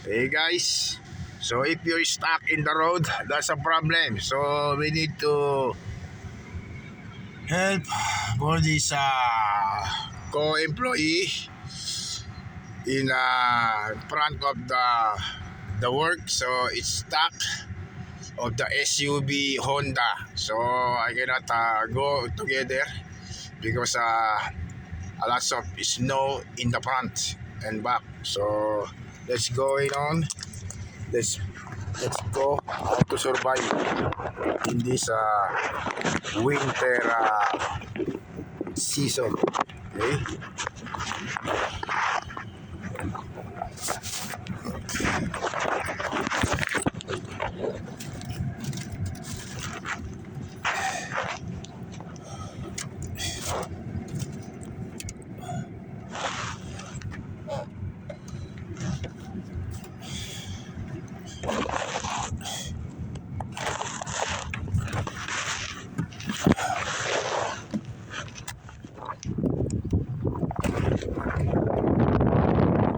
Hey guys, so if you're stuck in the road, that's a problem. So we need to help for this co-employee in front of the work. So it's stuck of the SUV Honda. So I cannot go together because a lot of snow in the front and back. So let's go on. Let's let's go how to survive in this winter season. Okay.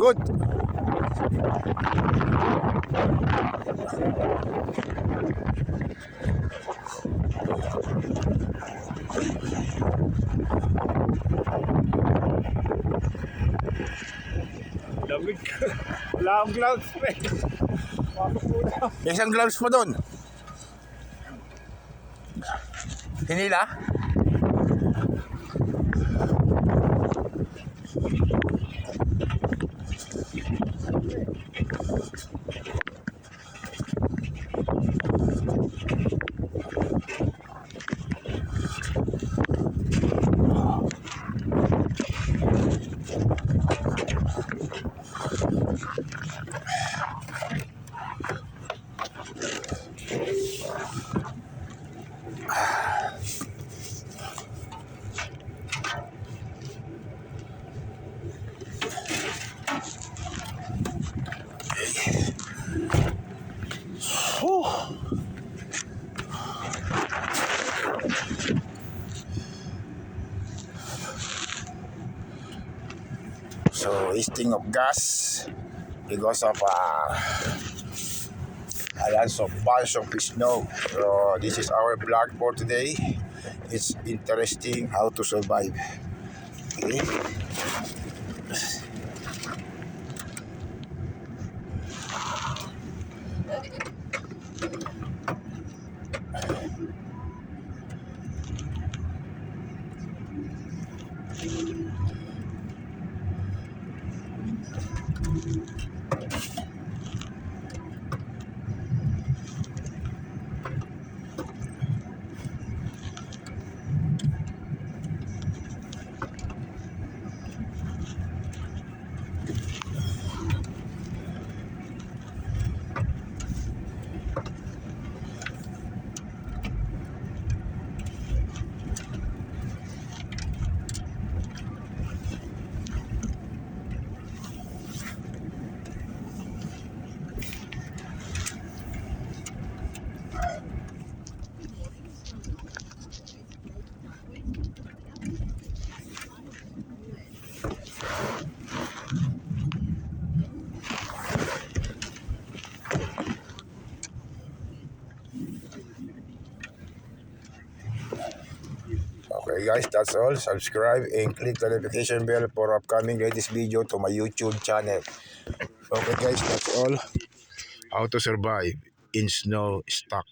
Good. Lamig ka. Wala akong gloves pa eh. Pasok po na. May isang gloves mo doon. Hinila? So wasting of gas because of a lot of bunch of snow. So this is our vlog for today. It's interesting how to survive. Okay. Okay guys, that's all. Subscribe and click the notification bell for upcoming latest video to my YouTube channel. Okay guys, that's all. How to survive in snow stuck.